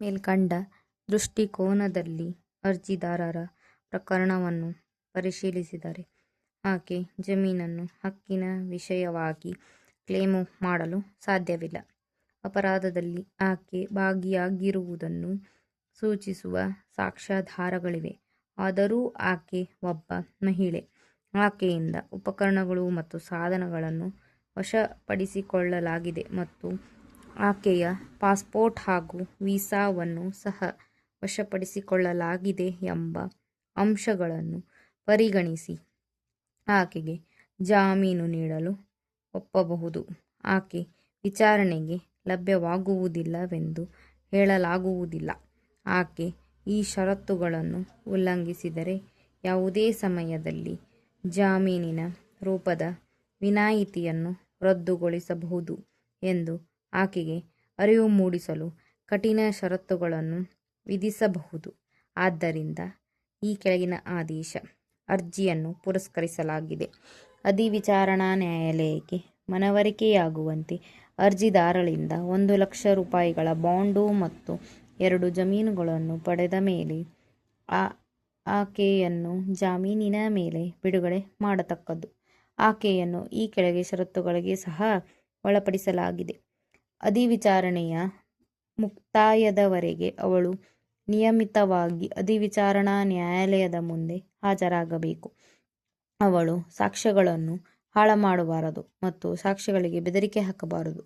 ಮೇಲ್ಕಂಡ ದೃಷ್ಟಿಕೋನದಲ್ಲಿ ಅರ್ಜಿದಾರರ ಪ್ರಕರಣವನ್ನು ಪರಿಶೀಲಿಸಿದರೆ ಆಕೆ ಜಮೀನನ್ನು ಹಕ್ಕಿನ ವಿಷಯವಾಗಿ ಕ್ಲೇಮು ಮಾಡಲು ಸಾಧ್ಯವಿಲ್ಲ. ಅಪರಾಧದಲ್ಲಿ ಆಕೆ ಭಾಗಿಯಾಗಿರುವುದನ್ನು ಸೂಚಿಸುವ ಸಾಕ್ಷ್ಯಾಧಾರಗಳಿವೆ. ಆದರೂ ಆಕೆ ಒಬ್ಬ ಮಹಿಳೆ. ಆಕೆಯಿಂದ ಉಪಕರಣಗಳು ಮತ್ತು ಸಾಧನಗಳನ್ನು ವಶಪಡಿಸಿಕೊಳ್ಳಲಾಗಿದೆ ಮತ್ತು ಆಕೆಯ ಪಾಸ್ಪೋರ್ಟ್ ಹಾಗೂ ವೀಸಾವನ್ನು ಸಹ ವಶಪಡಿಸಿಕೊಳ್ಳಲಾಗಿದೆ ಎಂಬ ಅಂಶಗಳನ್ನು ಪರಿಗಣಿಸಿ ಆಕೆಗೆ ಜಾಮೀನು ನೀಡಲು ಒಪ್ಪಬಹುದು. ಆಕೆ ವಿಚಾರಣೆಗೆ ಲಭ್ಯವಾಗುವುದಿಲ್ಲವೆಂದು ಹೇಳಲಾಗುವುದಿಲ್ಲ. ಆಕೆ ಈ ಷರತ್ತುಗಳನ್ನು ಉಲ್ಲಂಘಿಸಿದರೆ ಯಾವುದೇ ಸಮಯದಲ್ಲಿ ಜಾಮೀನಿನ ರೂಪದ ವಿನಾಯಿತಿಯನ್ನು ರದ್ದುಗೊಳಿಸಬಹುದು ಎಂದು ಆಕೆಗೆ ಅರಿವು ಮೂಡಿಸಲು ಕಠಿಣ ಷರತ್ತುಗಳನ್ನು ವಿಧಿಸಬಹುದು. ಆದ್ದರಿಂದ ಈ ಕೆಳಗಿನ ಆದೇಶ ಅರ್ಜಿಯನ್ನು ಪುರಸ್ಕರಿಸಲಾಗಿದೆ. ಅಧಿವಿಚಾರಣಾ ನ್ಯಾಯಾಲಯಕ್ಕೆ ಮನವರಿಕೆಯಾಗುವಂತೆ ಅರ್ಜಿದಾರಳಿಂದ 1,00,000 ರೂಪಾಯಿಗಳ ಬಾಂಡು ಮತ್ತು 2 ಜಮೀನುಗಳನ್ನು ಪಡೆದ ಮೇಲೆ ಆಕೆಯನ್ನು ಜಾಮೀನಿನ ಮೇಲೆ ಬಿಡುಗಡೆ ಮಾಡತಕ್ಕದ್ದು. ಆಕೆಯನ್ನು ಈ ಕೆಳಗೆ ಷರತ್ತುಗಳಿಗೆ ಸಹ ಒಳಪಡಿಸಲಾಗಿದೆ. ಅಧಿವಿಚಾರಣೆಯ ಮುಕ್ತಾಯದವರೆಗೆ ಅವಳು ನಿಯಮಿತವಾಗಿ ಅಧಿವಿಚಾರಣಾ ನ್ಯಾಯಾಲಯದ ಮುಂದೆ ಹಾಜರಾಗಬೇಕು. ಅವಳು ಸಾಕ್ಷ್ಯಗಳನ್ನು ಹಾಳುಮಾಡಬಾರದು ಮತ್ತು ಸಾಕ್ಷಿಗಳಿಗೆ ಬೆದರಿಕೆ ಹಾಕಬಾರದು.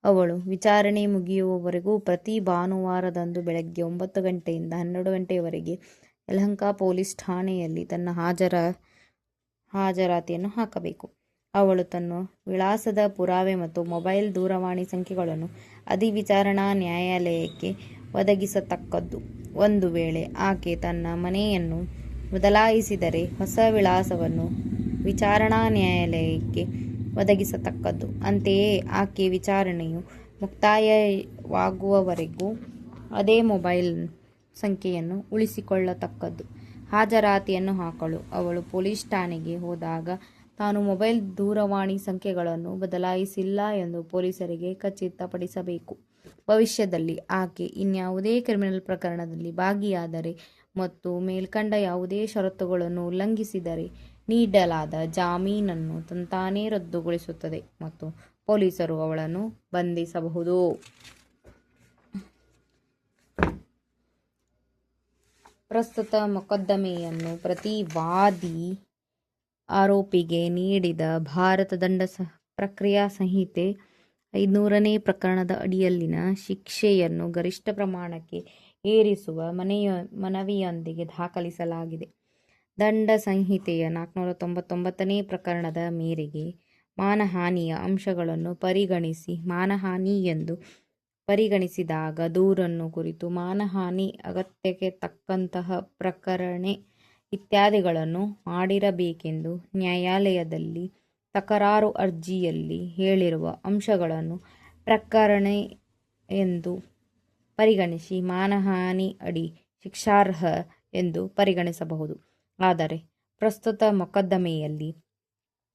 ಅವಳು ವಿಚಾರಣೆ ಮುಗಿಯುವವರೆಗೂ ಪ್ರತಿ ಭಾನುವಾರದಂದು ಬೆಳಗ್ಗೆ 9 ಗಂಟೆಯಿಂದ 12 ಗಂಟೆಯವರೆಗೆ ಯಲಹಂಕ ಪೊಲೀಸ್ ಠಾಣೆಯಲ್ಲಿ ತನ್ನ ಹಾಜರಾತಿಯನ್ನು ಹಾಕಬೇಕು. ಅವಳು ತನ್ನ ವಿಳಾಸದ ಪುರಾವೆ ಮತ್ತು ಮೊಬೈಲ್ ದೂರವಾಣಿ ಸಂಖ್ಯೆಗಳನ್ನು ಅಧಿವಿಚಾರಣಾ ನ್ಯಾಯಾಲಯಕ್ಕೆ ಒದಗಿಸತಕ್ಕದ್ದು. ಒಂದು ವೇಳೆ ಆಕೆ ತನ್ನ ಮನೆಯನ್ನು ಬದಲಾಯಿಸಿದರೆ ಹೊಸ ವಿಳಾಸವನ್ನು ವಿಚಾರಣಾ ನ್ಯಾಯಾಲಯಕ್ಕೆ ಒದಗಿಸತಕ್ಕದ್ದು. ಅಂತೆಯೇ ಆಕೆ ವಿಚಾರಣೆಯು ಮುಕ್ತಾಯವಾಗುವವರೆಗೂ ಅದೇ ಮೊಬೈಲ್ ಸಂಖ್ಯೆಯನ್ನು ಉಳಿಸಿಕೊಳ್ಳತಕ್ಕದ್ದು. ಹಾಜರಾತಿಯನ್ನು ಹಾಕಲು ಅವಳು ಪೊಲೀಸ್ ಠಾಣೆಗೆ ಹೋದಾಗ ತಾನು ಮೊಬೈಲ್ ದೂರವಾಣಿ ಸಂಖ್ಯೆಗಳನ್ನು ಬದಲಾಯಿಸಿಲ್ಲ ಎಂದು ಪೊಲೀಸರಿಗೆ ಖಚಿತಪಡಿಸಬೇಕು. ಭವಿಷ್ಯದಲ್ಲಿ ಆಕೆ ಇನ್ಯಾವುದೇ ಕ್ರಿಮಿನಲ್ ಪ್ರಕರಣದಲ್ಲಿ ಭಾಗಿಯಾದರೆ ಮತ್ತು ಮೇಲ್ಕಂಡ ಯಾವುದೇ ಷರತ್ತುಗಳನ್ನು ಉಲ್ಲಂಘಿಸಿದರೆ ನೀಡಲಾದ ಜಾಮೀನನ್ನು ತಂತಾನೇ ರದ್ದುಗೊಳಿಸುತ್ತದೆ ಮತ್ತು ಪೊಲೀಸರು ಅವಳನ್ನು ಬಂಧಿಸಬಹುದು. ಪ್ರಸ್ತುತ ಮೊಕದ್ದಮೆಯನ್ನು ಪ್ರತಿವಾದಿ ಆರೋಪಿಗೆ ನೀಡಿದ ಭಾರತ ದಂಡ ಪ್ರಕ್ರಿಯಾ ಸಂಹಿತೆ 500ನೇ ಪ್ರಕರಣದ ಅಡಿಯಲ್ಲಿನ ಶಿಕ್ಷೆಯನ್ನು ಗರಿಷ್ಠ ಪ್ರಮಾಣಕ್ಕೆ ಏರಿಸುವ ಮನವಿಯೊಂದಿಗೆ ದಾಖಲಿಸಲಾಗಿದೆ. ದಂಡ ಸಂಹಿತೆಯ 499ನೇ ಪ್ರಕರಣದ ಮೇರೆಗೆ ಮಾನಹಾನಿಯ ಅಂಶಗಳನ್ನು ಪರಿಗಣಿಸಿ ಮಾನಹಾನಿ ಎಂದು ಪರಿಗಣಿಸಿದಾಗ ದೂರನ್ನು ಕುರಿತು ಮಾನಹಾನಿ ಅಗತ್ಯಕ್ಕೆ ತಕ್ಕಂತಹ ಪ್ರಕರಣ ಇತ್ಯಾದಿಗಳನ್ನು ಮಾಡಿರಬೇಕೆಂದು ನ್ಯಾಯಾಲಯದಲ್ಲಿ ತಕರಾರು ಅರ್ಜಿಯಲ್ಲಿ ಹೇಳಿರುವ ಅಂಶಗಳನ್ನು ಪ್ರಕರಣ ಎಂದು ಪರಿಗಣಿಸಿ ಮಾನಹಾನಿ ಅಡಿ ಶಿಕ್ಷಾರ್ಹ ಎಂದು ಪರಿಗಣಿಸಬಹುದು. ಆದರೆ ಪ್ರಸ್ತುತ ಮೊಕದ್ದಮೆಯಲ್ಲಿ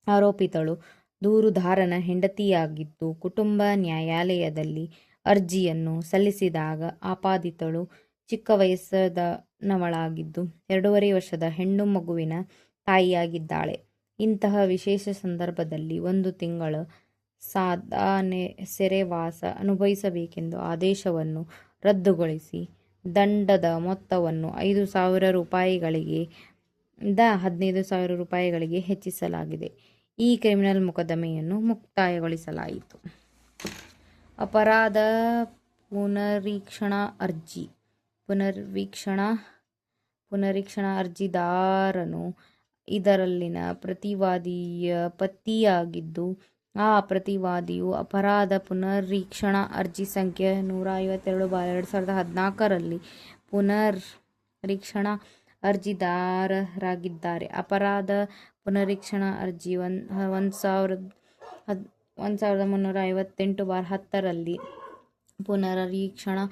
ಆರೋಪಿತಳು ದೂರುದಾರನ ಹೆಂಡತಿಯಾಗಿದ್ದು ಕುಟುಂಬ ನ್ಯಾಯಾಲಯದಲ್ಲಿ ಅರ್ಜಿಯನ್ನು ಸಲ್ಲಿಸಿದಾಗ ಆಪಾದಿತಳು ಚಿಕ್ಕ ವಯಸ್ಸದವಳಾಗಿದ್ದು 2.5 ವರ್ಷದ ಹೆಣ್ಣು ಮಗುವಿನ ತಾಯಿಯಾಗಿದ್ದಾಳೆ. ಇಂತಹ ವಿಶೇಷ ಸಂದರ್ಭದಲ್ಲಿ 1 ತಿಂಗಳ ಸಾದಾ ಸೆರೆವಾಸ ಅನುಭವಿಸಬೇಕೆಂದು ಆದೇಶವನ್ನು ರದ್ದುಗೊಳಿಸಿ ದಂಡದ ಮೊತ್ತವನ್ನು 5,000 ರೂಪಾಯಿಗಳಿಗೆ 15,000 ರೂಪಾಯಿಗಳಿಗೆ ಹೆಚ್ಚಿಸಲಾಗಿದೆ. ಈ ಕ್ರಿಮಿನಲ್ ಮೊಕದ್ದಮೆಯನ್ನು ಮುಕ್ತಾಯಗೊಳಿಸಲಾಯಿತು. ಅಪರಾಧ ಪುನರೀಕ್ಷಣಾ ಅರ್ಜಿ. ಪುನರೀಕ್ಷಣಾ ಅರ್ಜಿದಾರನು ಇದರಲ್ಲಿನ ಪ್ರತಿವಾದಿಯ ಪತಿಯಾಗಿದ್ದು ಆ ಪ್ರತಿವಾದಿಯು ಅಪರಾಧ ಪುನರೀಕ್ಷಣಾ ಅರ್ಜಿ ಸಂಖ್ಯೆ 152/2014 ಪುನರೀಕ್ಷಣಾ ಅರ್ಜಿದಾರರಾಗಿದ್ದಾರೆ. ಅಪರಾಧ ಪುನರೀಕ್ಷಣಾ ಅರ್ಜಿ 1358/10 ಪುನರೀಕ್ಷಣಾ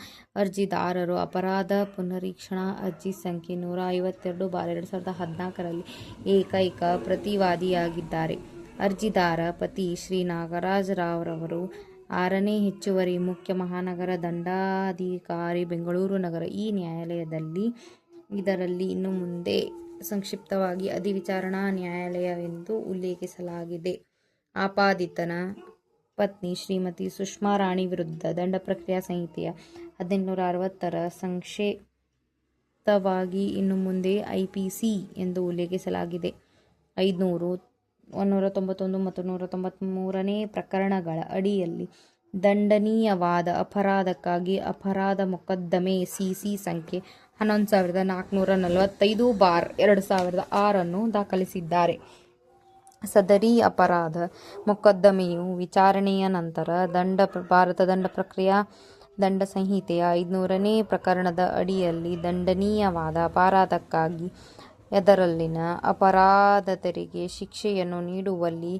ಅರ್ಜಿದಾರರು ಅಪರಾಧ ಪುನರೀಕ್ಷಣಾ ಅರ್ಜಿ ಸಂಖ್ಯೆ 152/2014 ಏಕೈಕ ಪ್ರತಿವಾದಿಯಾಗಿದ್ದಾರೆ. ಅರ್ಜಿದಾರ ಪತಿ ಶ್ರೀ ನಾಗರಾಜ ರಾವ್ ರವರು 6ನೇ ಹೆಚ್ಚುವರಿ ಮುಖ್ಯ ಮಹಾನಗರ ದಂಡಾಧಿಕಾರಿ ಬೆಂಗಳೂರು ನಗರ. ಈ ನ್ಯಾಯಾಲಯದಲ್ಲಿ ಇದರಲ್ಲಿ ಇನ್ನು ಮುಂದೆ ಸಂಕ್ಷಿಪ್ತವಾಗಿ ಅಧಿವಿಚಾರಣಾ ನ್ಯಾಯಾಲಯ ಎಂದು ಉಲ್ಲೇಖಿಸಲಾಗಿದೆ. ಆಪಾದಿತನ ಪತ್ನಿ ಶ್ರೀಮತಿ ಸುಷ್ಮಾ ರಾಣಿ ವಿರುದ್ಧ ದಂಡ ಪ್ರಕ್ರಿಯಾ ಸಂಹಿತೆಯ 1860ರ ಸಂಕ್ಷಿಪ್ತವಾಗಿ ಇನ್ನು ಮುಂದೆ ಐಪಿಸಿ ಎಂದು ಉಲ್ಲೇಖಿಸಲಾಗಿದೆ. 500, 191 ಮತ್ತು 193ನೇ ಪ್ರಕರಣಗಳ ಅಡಿಯಲ್ಲಿ ದಂಡನೀಯವಾದ ಅಪರಾಧಕ್ಕಾಗಿ ಅಪರಾಧ ಮೊಕದ್ದಮೆ ಸಿಸಿ ಸಂಖ್ಯೆ 11445/2006 ದಾಖಲಿಸಿದ್ದಾರೆ. ಸದರಿ ಅಪರಾಧ ಮೊಕದ್ದಮೆಯು ವಿಚಾರಣೆಯ ನಂತರ ಭಾರತ ದಂಡ ಪ್ರಕ್ರಿಯಾ ದಂಡ ಸಂಹಿತೆಯ 500ನೇ ಪ್ರಕರಣದ ಅಡಿಯಲ್ಲಿ ದಂಡನೀಯವಾದ ಅಪರಾಧಕ್ಕಾಗಿ ಅದರಲ್ಲಿನ ಅಪರಾಧಿತರಿಗೆ ಶಿಕ್ಷೆಯನ್ನು ನೀಡುವಲ್ಲಿ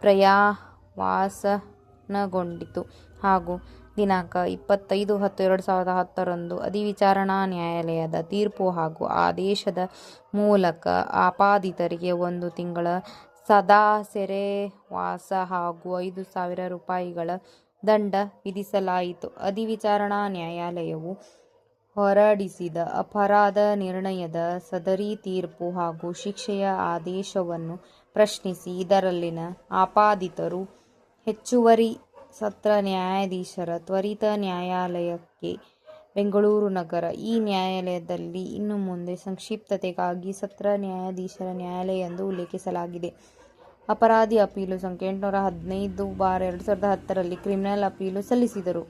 ಪರ್ಯಾಯವಾಸನಗೊಂಡಿತು ಹಾಗೂ ದಿನಾಂಕ 25/10/2010 ಅಧಿವಿಚಾರಣಾ ನ್ಯಾಯಾಲಯದ ತೀರ್ಪು ಹಾಗೂ ಆದೇಶದ ಮೂಲಕ ಆಪಾದಿತರಿಗೆ 1 ತಿಂಗಳ ಸದಾ ಸೆರೆವಾಸ ಹಾಗೂ 5,000 ರೂಪಾಯಿಗಳ ದಂಡ ವಿಧಿಸಲಾಯಿತು. ಅಧಿವಿಚಾರಣಾ ನ್ಯಾಯಾಲಯವು ಹೊರಡಿಸಿದ ಅಪರಾಧ ನಿರ್ಣಯದ ಸದರಿ ತೀರ್ಪು ಹಾಗೂ ಶಿಕ್ಷೆಯ ಆದೇಶವನ್ನು ಪ್ರಶ್ನಿಸಿ ಇದರಲ್ಲಿನ ಆಪಾದಿತರು ಹೆಚ್ಚುವರಿ ಸತ್ರ ನ್ಯಾಯಾಧೀಶರ ತ್ವರಿತ ನ್ಯಾಯಾಲಯಕ್ಕೆ ಬೆಂಗಳೂರು ನಗರ. ಈ ನ್ಯಾಯಾಲಯದಲ್ಲಿ ಇನ್ನು ಮುಂದೆ ಸಂಕ್ಷಿಪ್ತತೆಗಾಗಿ ಸತ್ರ ನ್ಯಾಯಾಧೀಶರ ನ್ಯಾಯಾಲಯ ಎಂದು ಉಲ್ಲೇಖಿಸಲಾಗಿದೆ. ಅಪರಾಧಿ ಅಪೀಲು ಸಂಖ್ಯೆ 815/2010ರಲ್ಲಿ ಕ್ರಿಮಿನಲ್ ಅಪೀಲು ಸಲ್ಲಿಸಿದರು.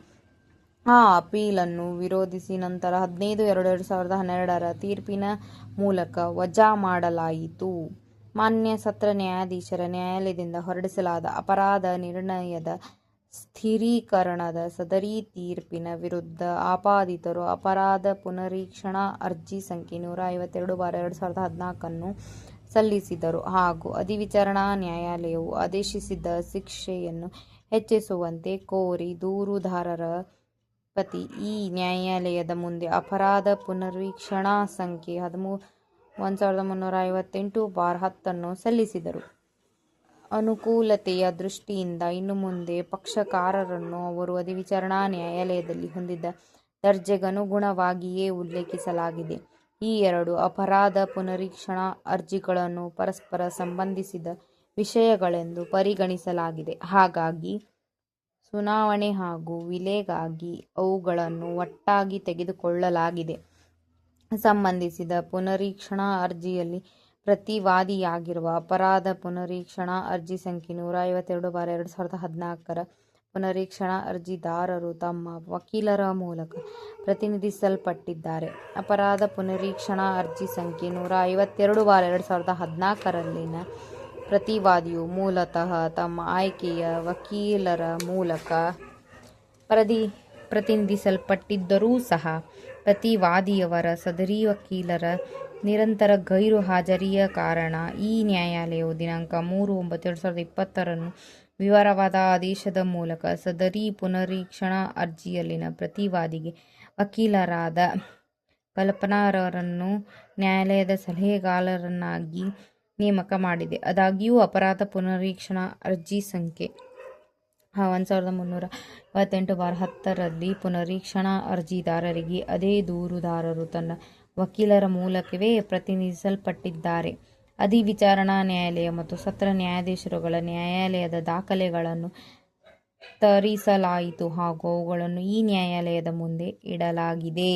ಆ ಅಪೀಲನ್ನು ವಿರೋಧಿಸಿ ನಂತರ 15/2/2012ರ ತೀರ್ಪಿನ ಮೂಲಕ ವಜಾ ಮಾಡಲಾಯಿತು. ಮಾನ್ಯ ಸತ್ರ ನ್ಯಾಯಾಧೀಶರ ನ್ಯಾಯಾಲಯದಿಂದ ಹೊರಡಿಸಲಾದ ಅಪರಾಧ ನಿರ್ಣಯದ ಸ್ಥಿರೀಕರಣದ ಸದರಿ ತೀರ್ಪಿನ ವಿರುದ್ಧ ಆಪಾದಿತರು ಅಪರಾಧ ಪುನರೀಕ್ಷಣಾ ಅರ್ಜಿ ಸಂಖ್ಯೆ 152/2014 ಸಲ್ಲಿಸಿದರು ಹಾಗೂ ಅಧಿವಿಚಾರಣಾ ನ್ಯಾಯಾಲಯವು ಆದೇಶಿಸಿದ್ದ ಶಿಕ್ಷೆಯನ್ನು ಹೆಚ್ಚಿಸುವಂತೆ ಕೋರಿ ದೂರುದಾರರ ಪತಿ ಈ ನ್ಯಾಯಾಲಯದ ಮುಂದೆ ಅಪರಾಧ ಪುನರೀಕ್ಷಣಾ ಸಂಖ್ಯೆ 1358/10 ಸಲ್ಲಿಸಿದರು. ಅನುಕೂಲತೆಯ ದೃಷ್ಟಿಯಿಂದ ಇನ್ನು ಮುಂದೆ ಪಕ್ಷಕಾರರನ್ನು ಅವರು ಅಧಿವಿಚಾರಣಾ ನ್ಯಾಯಾಲಯದಲ್ಲಿ ಹೊಂದಿದ್ದ ದರ್ಜೆಗನುಗುಣವಾಗಿಯೇ ಉಲ್ಲೇಖಿಸಲಾಗಿದೆ. ಈ 2 ಅಪರಾಧ ಪುನರೀಕ್ಷಣಾ ಅರ್ಜಿಗಳನ್ನು ಪರಸ್ಪರ ಸಂಬಂಧಿಸಿದ ವಿಷಯಗಳೆಂದು ಪರಿಗಣಿಸಲಾಗಿದೆ. ಹಾಗಾಗಿ ಸುನಾವಣೆ ಹಾಗೂ ವಿಲೆಗಾಗಿ ಅವುಗಳನ್ನು ಒಟ್ಟಾಗಿ ತೆಗೆದುಕೊಳ್ಳಲಾಗಿದೆ. ಸಂಬಂಧಿಸಿದ ಪುನರೀಕ್ಷಣಾ ಅರ್ಜಿಯಲ್ಲಿ ಪ್ರತಿವಾದಿಯಾಗಿರುವ ಅಪರಾಧ ಪುನರೀಕ್ಷಣಾ ಅರ್ಜಿ ಸಂಖ್ಯೆ 152/2014ರ ಪುನರೀಕ್ಷಣಾ ಅರ್ಜಿದಾರರು ತಮ್ಮ ವಕೀಲರ ಮೂಲಕ ಪ್ರತಿನಿಧಿಸಲ್ಪಟ್ಟಿದ್ದಾರೆ. ಅಪರಾಧ ಪುನರೀಕ್ಷಣಾ ಅರ್ಜಿ ಸಂಖ್ಯೆ 152/2014ರಲ್ಲಿನ ಪ್ರತಿವಾದಿಯು ಮೂಲತಃ ತಮ್ಮ ಆಯ್ಕೆಯ ವಕೀಲರ ಮೂಲಕ ಪ್ರತಿನಿಧಿಸಲ್ಪಟ್ಟಿದ್ದರೂ ಸಹ ಪ್ರತಿವಾದಿಯವರ ಸದರಿ ವಕೀಲರ ನಿರಂತರ ಗೈರು ಹಾಜರಿಯ ಕಾರಣ ಈ ನ್ಯಾಯಾಲಯವು ದಿನಾಂಕ 3/9/2020ರಂದು ವಿವರವಾದ ಆದೇಶದ ಮೂಲಕ ಸದರಿ ಪುನರೀಕ್ಷಣಾ ಅರ್ಜಿಯಲ್ಲಿನ ಪ್ರತಿವಾದಿಗೆ ವಕೀಲರಾದ ಕಲ್ಪನಾರನ್ನು ನ್ಯಾಯಾಲಯದ ಸಲಹೆಗಾರರನ್ನಾಗಿ ನೇಮಕ ಮಾಡಿದೆ. ಆದಾಗ್ಯೂ ಅಪರಾಧ ಪುನರೀಕ್ಷಣಾ ಅರ್ಜಿ ಸಂಖ್ಯೆ 1358/10ರಲ್ಲಿ ಪುನರೀಕ್ಷಣಾ ಅರ್ಜಿದಾರರಿಗೆ ಅದೇ ದೂರುದಾರರು ತನ್ನ ವಕೀಲರ ಮೂಲಕವೇ ಪ್ರತಿನಿಧಿಸಲ್ಪಟ್ಟಿದ್ದಾರೆ. ಅಧಿವಿಚಾರಣಾ ನ್ಯಾಯಾಲಯ ಮತ್ತು ಸತ್ರ ನ್ಯಾಯಾಧೀಶರುಗಳ ನ್ಯಾಯಾಲಯದ ದಾಖಲೆಗಳನ್ನು ತರಿಸಲಾಯಿತು ಹಾಗೂ ಅವುಗಳನ್ನು ಈ ನ್ಯಾಯಾಲಯದ ಮುಂದೆ ಇಡಲಾಗಿದೆ.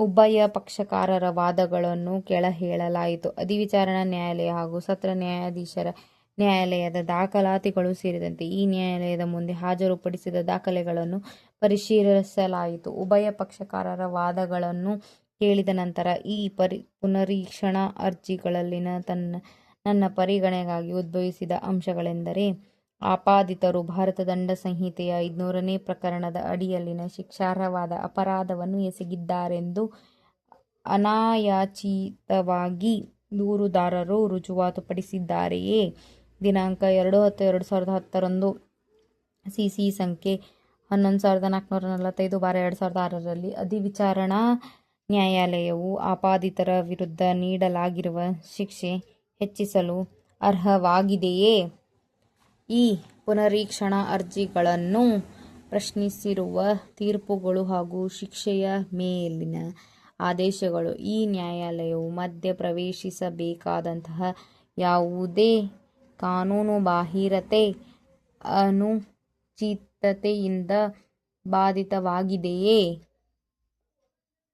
ಉಭಯ ಪಕ್ಷಕಾರರ ವಾದಗಳನ್ನು ಕೆಳಹೇಳಲಾಯಿತು. ಅಧಿವಿಚಾರಣಾ ನ್ಯಾಯಾಲಯ ಹಾಗೂ ಸತ್ರ ನ್ಯಾಯಾಧೀಶರ ನ್ಯಾಯಾಲಯದ ದಾಖಲಾತಿಗಳು ಸೇರಿದಂತೆ ಈ ನ್ಯಾಯಾಲಯದ ಮುಂದೆ ಹಾಜರುಪಡಿಸಿದ ದಾಖಲೆಗಳನ್ನು ಪರಿಶೀಲಿಸಲಾಯಿತು. ಉಭಯ ಪಕ್ಷಕಾರರ ವಾದಗಳನ್ನು ಕೇಳಿದ ನಂತರ ಈ ಪುನರೀಕ್ಷಣಾ ಅರ್ಜಿಗಳಲ್ಲಿನ ನನ್ನ ಪರಿಗಣನೆಗಾಗಿ ಉದ್ಭವಿಸಿದ ಅಂಶಗಳೆಂದರೆ ಆಪಾದಿತರು ಭಾರತ ದಂಡ ಸಂಹಿತೆಯ 500ನೇ ಪ್ರಕರಣದ ಅಡಿಯಲ್ಲಿನ ಶಿಕ್ಷಾರ್ಹವಾದ ಅಪರಾಧವನ್ನು ಎಸಗಿದ್ದಾರೆಂದು ಅನಾಯಾಚಿತವಾಗಿ ದೂರುದಾರರು ರುಜುವಾತುಪಡಿಸಿದ್ದಾರೆಯೇ? ದಿನಾಂಕ 2/10/2010ರಂದು ಸಿಸಿ ಸಂಖ್ಯೆ 11445/2006ರಲ್ಲಿ ಅಧಿವಿಚಾರಣಾ ನ್ಯಾಯಾಲಯವು ಆಪಾದಿತರ ವಿರುದ್ಧ ನೀಡಲಾಗಿರುವ ಶಿಕ್ಷೆ ಹೆಚ್ಚಿಸಲು ಅರ್ಹವಾಗಿದೆಯೇ ಈ ಪುನರೀಕ್ಷಣಾ ಅರ್ಜಿಗಳನ್ನು ಪ್ರಶ್ನಿಸಿರುವ ತೀರ್ಪುಗಳು ಹಾಗೂ ಶಿಕ್ಷೆಯ ಮೇಲಿನ ಆದೇಶಗಳು ಈ ನ್ಯಾಯಾಲಯವು ಮಧ್ಯ ಪ್ರವೇಶಿಸಬೇಕಾದಂತಹ ಯಾವುದೇ ಕಾನೂನುಬಾಹಿರತೆ ಅನುಚಿತತೆಯಿಂದ ಬಾಧಿತವಾಗಿದೆಯೇ